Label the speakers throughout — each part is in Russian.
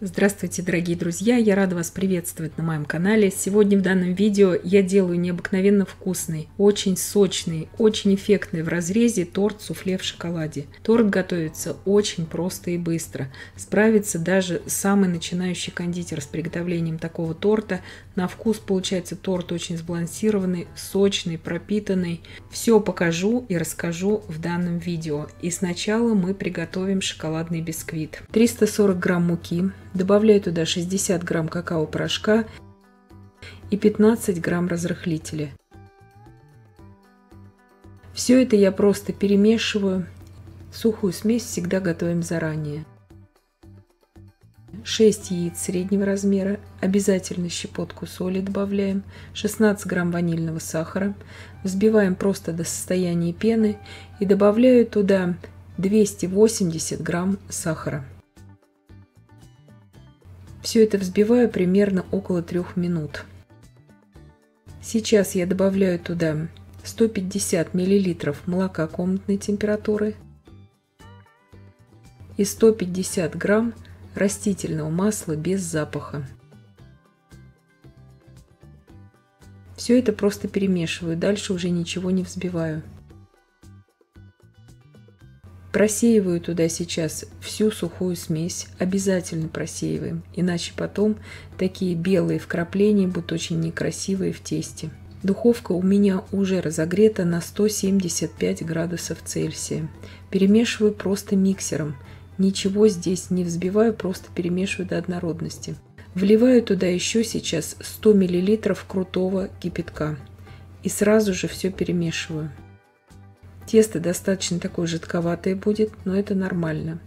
Speaker 1: Здравствуйте, дорогие друзья! Я рада вас приветствовать на моем канале. Сегодня в данном видео я делаю необыкновенно вкусный, очень сочный, очень эффектный в разрезе торт суфле в шоколаде. Торт готовится очень просто и быстро. Справится даже самый начинающий кондитер с приготовлением такого торта. На вкус получается торт очень сбалансированный, сочный, пропитанный. Все покажу и расскажу в данном видео. И сначала мы приготовим шоколадный бисквит. 340 грамм муки. Добавляю туда 60 грамм какао-порошка и 15 грамм разрыхлителя. Все это я просто перемешиваю. Сухую смесь всегда готовим заранее. 6 яиц среднего размера. Обязательно щепотку соли добавляем. 16 грамм ванильного сахара. Взбиваем просто до состояния пены. И добавляю туда 280 грамм сахара. Все это взбиваю примерно около 3 минут. Сейчас я добавляю туда 150 мл молока комнатной температуры и 150 грамм растительного масла без запаха. Все это просто перемешиваю, дальше уже ничего не взбиваю. Просеиваю туда сейчас всю сухую смесь, обязательно просеиваем, иначе потом такие белые вкрапления будут очень некрасивые в тесте. Духовка у меня уже разогрета на 175 градусов Цельсия. Перемешиваю просто миксером, ничего здесь не взбиваю, просто перемешиваю до однородности. Вливаю туда еще сейчас 100 мл крутого кипятка и сразу же все перемешиваю. Тесто достаточно такое жидковатое будет, но это нормально.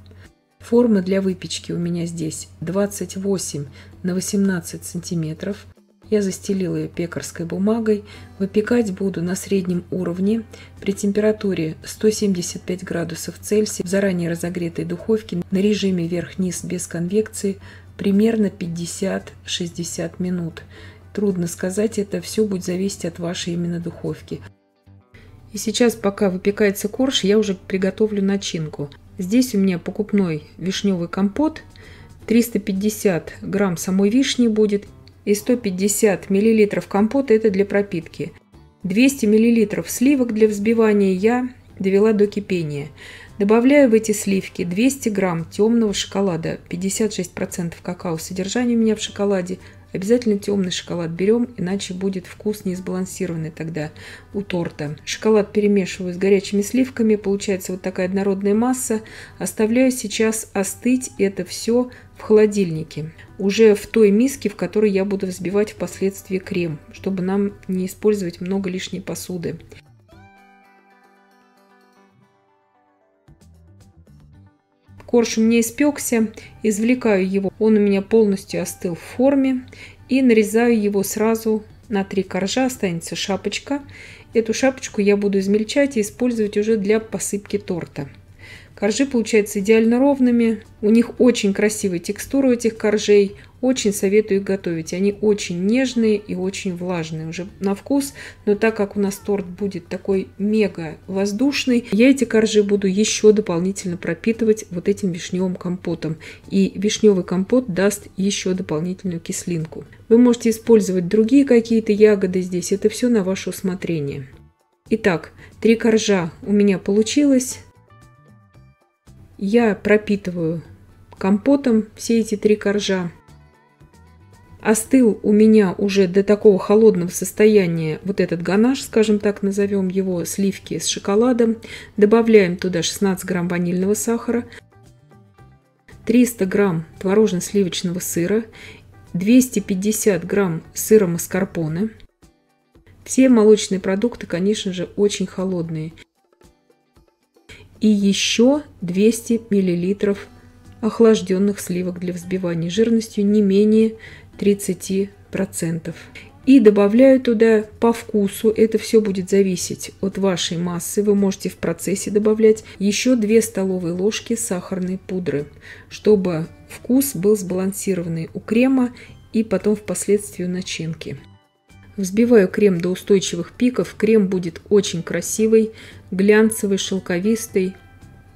Speaker 1: Форма для выпечки у меня здесь 28 на 18 сантиметров. Я застелила ее пекарской бумагой. Выпекать буду на среднем уровне при температуре 175 градусов Цельсия в заранее разогретой духовке на режиме вверх-вниз без конвекции примерно 50-60 минут. Трудно сказать, это все будет зависеть от вашей именно духовки. И сейчас, пока выпекается корж, я уже приготовлю начинку. Здесь у меня покупной вишневый компот, 350 грамм самой вишни будет и 150 миллилитров компота, это для пропитки. 200 миллилитров сливок для взбивания я довела до кипения. Добавляю в эти сливки 200 грамм темного шоколада, 56% какао содержания у меня в шоколаде. Обязательно темный шоколад берем, иначе будет вкус несбалансированный тогда у торта. Шоколад перемешиваю с горячими сливками, получается вот такая однородная масса. Оставляю сейчас остыть это все в холодильнике, уже в той миске, в которой я буду взбивать впоследствии крем, чтобы нам не использовать много лишней посуды. Корж у меня испекся, извлекаю его, он у меня полностью остыл в форме, и нарезаю его сразу на 3 коржа, останется шапочка. Эту шапочку я буду измельчать и использовать уже для посыпки торта. Коржи получаются идеально ровными, у них очень красивая текстура у этих коржей, очень советую их готовить. Они очень нежные и очень влажные уже на вкус, но так как у нас торт будет такой мега воздушный, я эти коржи буду еще дополнительно пропитывать вот этим вишневым компотом. И вишневый компот даст еще дополнительную кислинку. Вы можете использовать другие какие-то ягоды здесь, это все на ваше усмотрение. Итак, 3 коржа у меня получилось. Я пропитываю компотом все эти 3 коржа. Остыл у меня уже до такого холодного состояния вот этот ганаш, скажем так, назовем его, сливки с шоколадом. Добавляем туда 16 грамм ванильного сахара, 300 грамм творожно-сливочного сыра, 250 грамм сыра маскарпоне. Все молочные продукты, конечно же, очень холодные. И еще 200 миллилитров охлажденных сливок для взбивания жирностью не менее 30%. И добавляю туда по вкусу, это все будет зависеть от вашей массы, вы можете в процессе добавлять еще 2 столовые ложки сахарной пудры, чтобы вкус был сбалансированный у крема и потом впоследствии у начинки. Взбиваю крем до устойчивых пиков, крем будет очень красивый, глянцевый, шелковистый.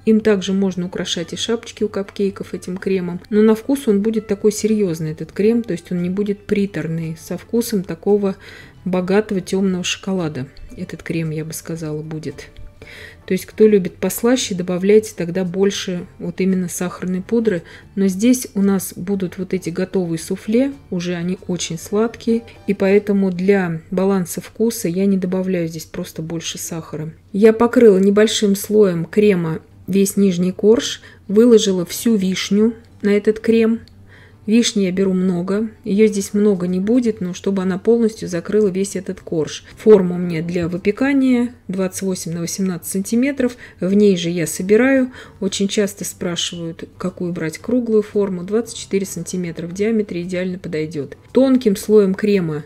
Speaker 1: Им также можно украшать и шапочки у капкейков этим кремом. Но на вкус он будет такой серьезный, этот крем, то есть он не будет приторный, со вкусом такого богатого темного шоколада. Этот крем, я бы сказала, будет. То есть, кто любит послаще, добавляйте тогда больше вот именно сахарной пудры. Но здесь у нас будут вот эти готовые суфле, уже они очень сладкие. И поэтому для баланса вкуса я не добавляю здесь просто больше сахара. Я покрыла небольшим слоем крема весь нижний корж, выложила всю вишню на этот крем. Вишни я беру много, ее здесь много не будет, но чтобы она полностью закрыла весь этот корж. Форма у меня для выпекания 28 на 18 сантиметров, в ней же я собираю. Очень часто спрашивают, какую брать круглую форму, 24 сантиметра в диаметре идеально подойдет. Тонким слоем крема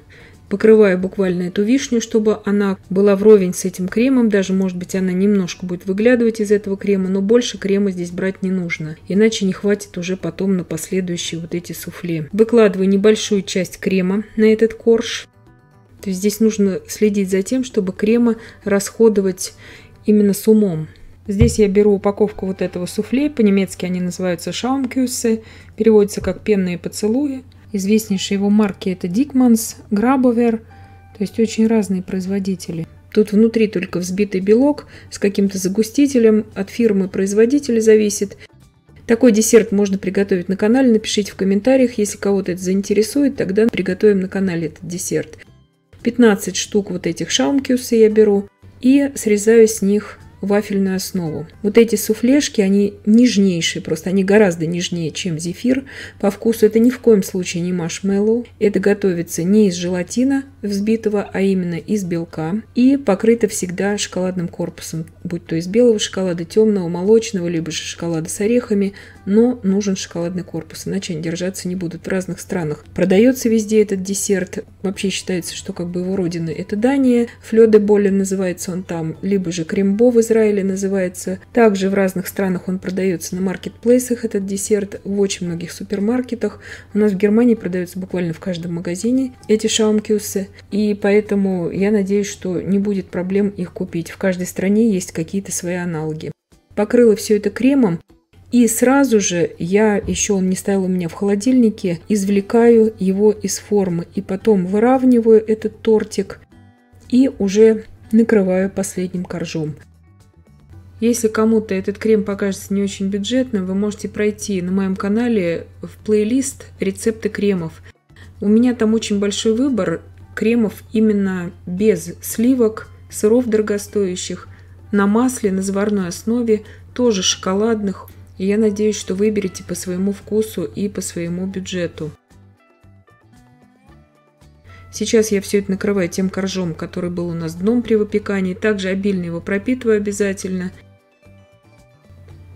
Speaker 1: покрываю буквально эту вишню, чтобы она была вровень с этим кремом. Даже, может быть, она немножко будет выглядывать из этого крема, но больше крема здесь брать не нужно. Иначе не хватит уже потом на последующие вот эти суфле. Выкладываю небольшую часть крема на этот корж. То есть здесь нужно следить за тем, чтобы крема расходовать именно с умом. Здесь я беру упаковку вот этого суфле. По-немецки они называются Schaumküsse. Переводится как пенные поцелуи. Известнейшие его марки это Dickmanns, Graboware, то есть очень разные производители. Тут внутри только взбитый белок с каким-то загустителем, от фирмы-производителя зависит. Такой десерт можно приготовить на канале, напишите в комментариях, если кого-то это заинтересует, тогда приготовим на канале этот десерт. 15 штук вот этих Schaumküsse я беру и срезаю с них вафельную основу. Вот эти суфлешки, они нежнейшие, просто они гораздо нежнее, чем зефир. По вкусу это ни в коем случае не маршмеллоу. Это готовится не из желатина взбитого, а именно из белка. И покрыто всегда шоколадным корпусом, будь то из белого шоколада, темного, молочного, либо же шоколада с орехами. Но нужен шоколадный корпус, иначе они держаться не будут. В разных странах продается везде этот десерт. Вообще считается, что как бы его родина это Дания. Флёдеболле называется он там, либо же крембо в Израиле называется. Также в разных странах он продается на маркетплейсах, этот десерт, в очень многих супермаркетах. У нас в Германии продается буквально в каждом магазине эти Schaumküsse. И поэтому я надеюсь, что не будет проблем их купить. В каждой стране есть какие-то свои аналоги. Покрыла все это кремом. И сразу же я, еще он не стоял у меня в холодильнике, извлекаю его из формы. И потом выравниваю этот тортик и уже накрываю последним коржом. Если кому-то этот крем покажется не очень бюджетным, вы можете пройти на моем канале в плейлист «Рецепты кремов». У меня там очень большой выбор кремов именно без сливок, сыров дорогостоящих, на масле, на заварной основе, тоже шоколадных. И я надеюсь, что выберете по своему вкусу и по своему бюджету. Сейчас я все это накрываю тем коржом, который был у нас дном при выпекании. Также обильно его пропитываю обязательно.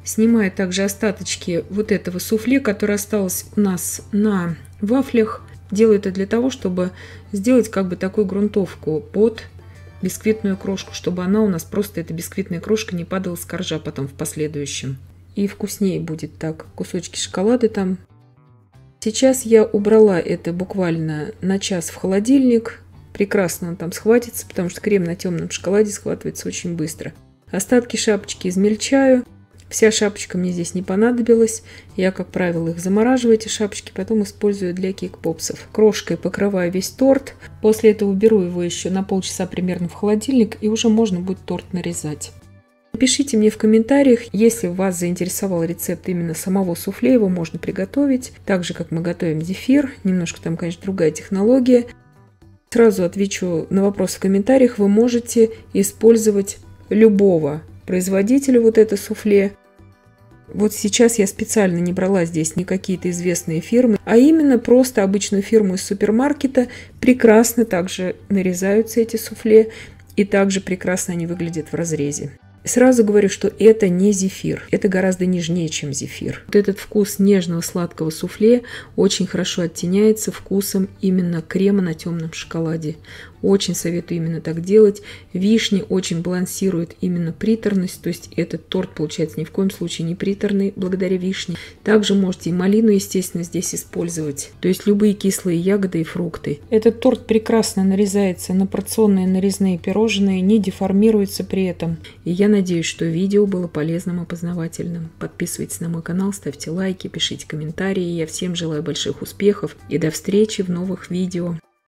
Speaker 1: Снимаю также остаточки вот этого суфле, которое осталось у нас на вафлях. Делаю это для того, чтобы сделать как бы такую грунтовку под бисквитную крошку, чтобы она у нас просто, эта бисквитная крошка, не падала с коржа потом в последующем. И вкуснее будет так, кусочки шоколада там. Сейчас я убрала это буквально на час в холодильник. Прекрасно он там схватится, потому что крем на темном шоколаде схватывается очень быстро. Остатки шапочки измельчаю. Вся шапочка мне здесь не понадобилась. Я, как правило, их замораживаю, эти шапочки, потом использую для кейк-попсов. Крошкой покрываю весь торт. После этого уберу его еще на полчаса примерно в холодильник, и уже можно будет торт нарезать. Напишите мне в комментариях, если вас заинтересовал рецепт именно самого суфле, его можно приготовить. Так же, как мы готовим зефир. Немножко там, конечно, другая технология. Сразу отвечу на вопрос в комментариях. Вы можете использовать любого производителя вот это суфле. Вот сейчас я специально не брала здесь не какие-то известные фирмы, а именно просто обычную фирму из супермаркета. Прекрасно также нарезаются эти суфле, и также прекрасно они выглядят в разрезе. Сразу говорю, что это не зефир, это гораздо нежнее, чем зефир. Вот этот вкус нежного сладкого суфле очень хорошо оттеняется вкусом именно крема на темном шоколаде. Очень советую именно так делать. Вишня очень балансирует именно приторность, то есть этот торт получается ни в коем случае не приторный благодаря вишне. Также можете и малину, естественно, здесь использовать, то есть любые кислые ягоды и фрукты. Этот торт прекрасно нарезается на порционные нарезные пирожные, не деформируется при этом. И я надеюсь, что видео было полезным и познавательным. Подписывайтесь на мой канал, ставьте лайки, пишите комментарии. Я всем желаю больших успехов и до встречи в новых видео.